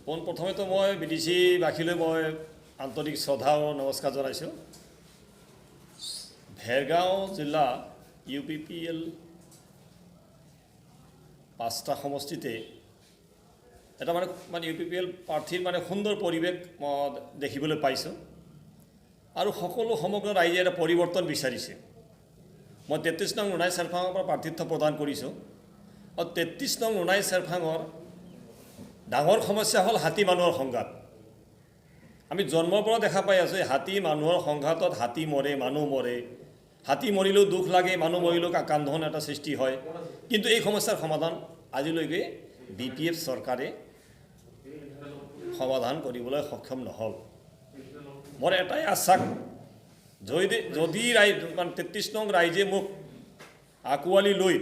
পোনপ্ৰথমেতো মই বিটিচি বাসীলৈ মই আন্তৰিক শ্ৰদ্ধা আৰু নমস্কাৰ জনাইছোঁ। ভেৰগাঁও জিলা UPPL 5টা সমষ্টিতে এটা মানে UPPL প্ৰাৰ্থীৰ সুন্দৰ পৰিৱেশ মই দেখিবলৈ পাইছোঁ আৰু সকলো সমগ্ৰ ৰাইজে এটা পৰিৱৰ্তন বিচাৰিছে। মই 33 নং নুনাই চেৰফাঙৰ পৰা প্ৰাৰ্থিত্ব প্ৰদান কৰিছোঁ আৰু 33 নং নুনাই চেৰফাঙৰ ডাঙৰ সমস্যা হ'ল হাতী মানুহৰ সংঘাত। আমি জন্মৰ পৰা দেখা পাই আছোঁ হাতী মানুহৰ সংঘাতত হাতী মৰে, মানুহ মৰে। হাতী মৰিলেও দুখ লাগে, মানুহ মৰিলেও কান্দন এটা সৃষ্টি হয়। কিন্তু এই সমস্যাৰ সমাধান আজিলৈকে BPF চৰকাৰে সমাধান কৰিবলৈ সক্ষম নহ'ল। মোৰ এটাই আশা, যদি 33 নং ৰাইজে মোক আঁকোৱালি লৈ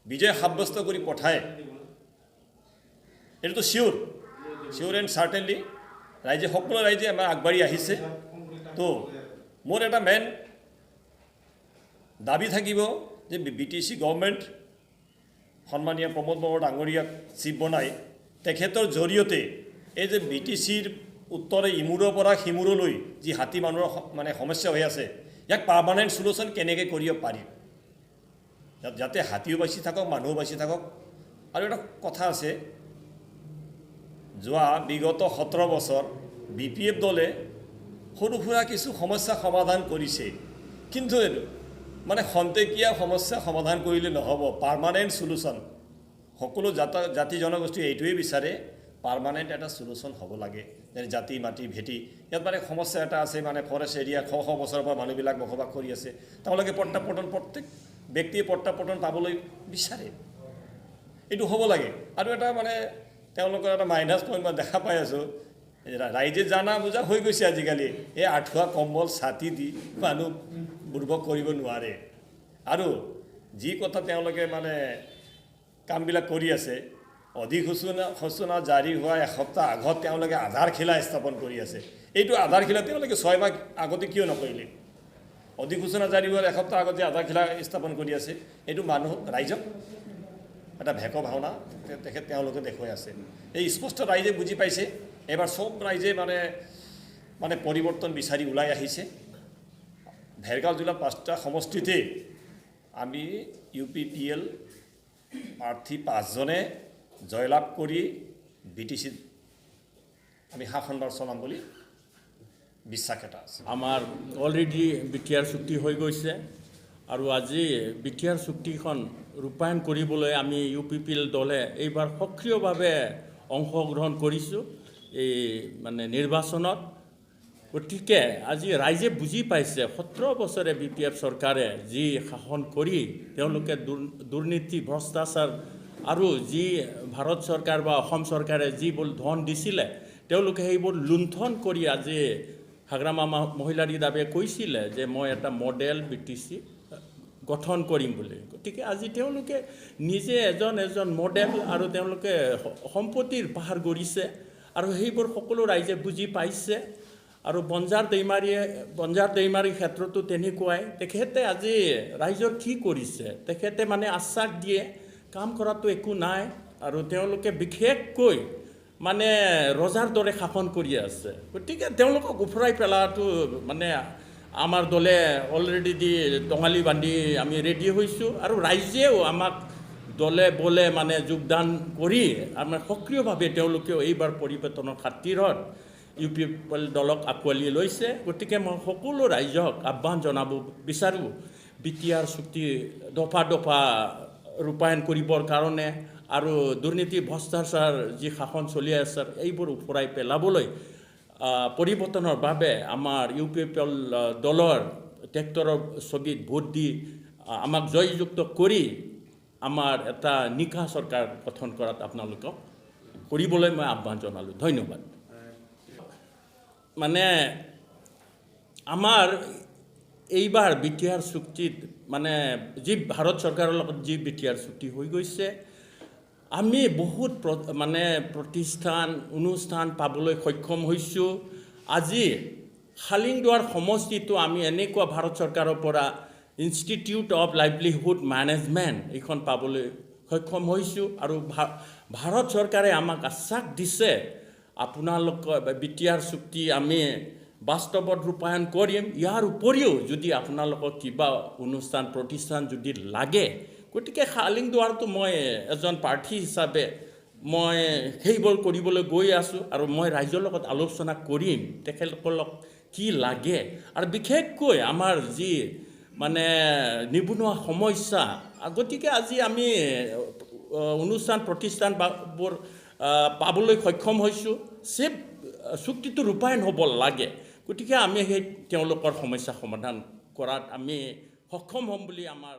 বিজয় সাব্যস্ত কৰি পঠায়, এইটোতো চিয়'ৰ এণ্ড চাৰ্টেনলি সকলো ৰাইজে আমাৰ আগবাঢ়ি আহিছে। তো মোৰ এটা মেইন দাবী থাকিব যে BTC গভৰ্ণমেণ্ট সন্মানীয় প্ৰমোদ বড়ো ডাঙৰীয়াক চিফ বনাই তেখেতৰ জৰিয়তে এই যে BTCৰ উত্তৰে ইমূৰৰ পৰা সিমূৰলৈ যি হাতী মানুহৰ সমস্যা হৈ আছে, ইয়াক পাৰ্মানেণ্ট চলুশ্যন কেনেকৈ কৰিব পাৰি, যাতে হাতীও বাচি থাকক, মানুহো বাচি থাকক। আৰু এটা কথা আছে, যোৱা বিগত 17 বছৰ BPF দলে সৰু সুৰা কিছু সমস্যা সমাধান কৰিছে, কিন্তু খন্তেকীয়া সমস্যা সমাধান কৰিলে নহ'ব, পাৰ্মানেণ্ট চলুশ্যন। সকলো জাতি জনগোষ্ঠীয়ে এইটোৱে বিচাৰে, পাৰ্মানেণ্ট এটা চলুশ্যন হ'ব লাগে। যেনে জাতি মাটি ভেটি ইয়াত সমস্যা এটা আছে, ফৰেষ্ট এৰিয়া শ বছৰৰ পৰা মানুহবিলাক বসবাস কৰি আছে, তেওঁলোকে প্ৰত্যেক ব্যক্তিয়ে প্ৰত্যাপৰ্তন পাবলৈ বিচাৰে, এইটো হ'ব লাগে। আৰু এটা তেওঁলোকৰ এটা মাইনাছ পইণ্ট মই দেখা পাই আছোঁ, ৰাইজে জানা বুজা হৈ গৈছে আজিকালি। এই আঁঠুৱা কম্বল ছাতি দি মানুহ বুৰ্বক কৰিব নোৱাৰে। আৰু যি কথা তেওঁলোকে কামবিলাক কৰি আছে, অধিসূচনা জাৰি হোৱা এসপ্তাহ আগত তেওঁলোকে আধাৰশিলা স্থাপন কৰি আছে। এইটো আধাৰশিলা তেওঁলোকে 6 মাহ আগতে কিয় নকৰিলে? অধিসূচনা জাৰি হোৱাৰ এসপ্তাহ আগত যে আধাৰশিলা স্থাপন কৰি আছে, এইটো ৰাইজক এটা ভেক ভাওনা তেওঁলোকে দেখুৱাই আছে। এই স্পষ্ট ৰাইজে বুজি পাইছে। এবাৰ চব ৰাইজে পৰিৱৰ্তন বিচাৰি ওলাই আহিছে। ভেৰগাঁও জিলাৰ 5টা সমষ্টিতে আমি UPPL প্ৰাৰ্থী 5জনে জয়লাভ কৰি BTCত আমি শাসনভাৰ চলাম বুলি বিশ্বাস এটা আছে। আমাৰ অলৰেডি BTR চুক্তি হৈ গৈছে আৰু আজি BTR চুক্তিখন ৰূপায়ণ কৰিবলৈ আমি UPPL দলে এইবাৰ সক্ৰিয়ভাৱে অংশগ্ৰহণ কৰিছোঁ এই নিৰ্বাচনত। গতিকে আজি ৰাইজে বুজি পাইছে 17 বছৰে BPF চৰকাৰে যি শাসন কৰি তেওঁলোকে দুৰ্নীতি ভ্ৰষ্টাচাৰ আৰু যি ভাৰত চৰকাৰ বা অসম চৰকাৰে যিবোৰ ধন দিছিলে তেওঁলোকে সেইবোৰ লুণ্ঠন কৰি আজি হাগ্ৰামা মহিলাৰী দাবে কৈছিলে যে মই এটা মডেল BTC গঠন কৰিম বুলি। গতিকে আজি তেওঁলোকে নিজে এজন মডেল আৰু তেওঁলোকে সম্পত্তিৰ পাহাৰ গঢ়িছে আৰু সেইবোৰ সকলো ৰাইজে বুজি পাইছে। আৰু বঞ্জাৰ দৈমাৰীৰ ক্ষেত্ৰতো তেনেকুৱাই তেখেতে আজি ৰাইজৰ কি কৰিছে, তেখেতে আশ্বাস দিয়ে, কাম কৰাটো একো নাই আৰু তেওঁলোকে বিশেষকৈ ৰজাৰ দৰে শাসন কৰি আছে। গতিকে তেওঁলোকক উফৰাই পেলোৱাটো আমাৰ দলে অলৰেডি টঙালি বান্ধি আমি ৰেডি হৈছোঁ আৰু ৰাইজেও আমাক দলে বলে যোগদান কৰি আমাৰ সক্ৰিয়ভাৱে তেওঁলোকেও এইবাৰ পৰিৱৰ্তনৰ খাতিৰত UPPL দলক আঁকোৱালি লৈছে। গতিকে মই সকলো ৰাইজক আহ্বান জনাব বিচাৰোঁ, BTR চুক্তি দফা ৰূপায়ণ কৰিবৰ কাৰণে আৰু দুৰ্নীতি ভ্ৰষ্টাচাৰ যি শাসন চলি আছে এইবোৰ উফৰাই পেলাবলৈ পৰিৱৰ্তনৰ বাবে আমাৰ UPPL দলৰ ট্ৰেক্টৰৰ ছবিত ভোট দি আমাক জয়যুক্ত কৰি আমাৰ এটা নিকা চৰকাৰ গঠন কৰাত আপোনালোকক কৰিবলৈ মই আহ্বান জনালোঁ। ধন্যবাদ। আমাৰ এইবাৰ BTR চুক্তিত যি ভাৰত চৰকাৰৰ লগত যি BTR চুক্তি হৈ গৈছে, আমি বহুত প্ৰতিষ্ঠান অনুষ্ঠান পাবলৈ সক্ষম হৈছোঁ। আজি হালিংদুৱাৰ সমষ্টিটো আমি এনেকুৱা ভাৰত চৰকাৰৰ পৰা ইনষ্টিটিউট অফ লাইভলিহুড মেনেজমেণ্ট এইখন পাবলৈ সক্ষম হৈছোঁ আৰু ভাৰত চৰকাৰে আমাক আশ্বাস দিছে আপোনালোকৰ BTR চুক্তি আমি বাস্তৱত ৰূপায়ণ কৰিম ইয়াৰ উপৰিও যদি আপোনালোকৰ কিবা অনুষ্ঠান প্ৰতিষ্ঠান যদি লাগে গতিকে আলিংদুৱাৰটো মই এজন প্ৰাৰ্থী হিচাপে মই সেইবোৰ কৰিবলৈ গৈ আছোঁ আৰু মই ৰাইজৰ লগত আলোচনা কৰিম তেখেতসকলক কি লাগে আৰু বিশেষকৈ আমাৰ যি মানে নিবনুৱা সমস্যা গতিকে আজি আমি অনুষ্ঠান প্ৰতিষ্ঠানবোৰ পাবলৈ সক্ষম হৈছোঁ সে চুক্তিটো ৰূপায়ণ হ'ব লাগে গতিকে আমি সেই তেওঁলোকৰ সমস্যা সমাধান কৰাত আমি সক্ষম হ'ম বুলি আমাৰ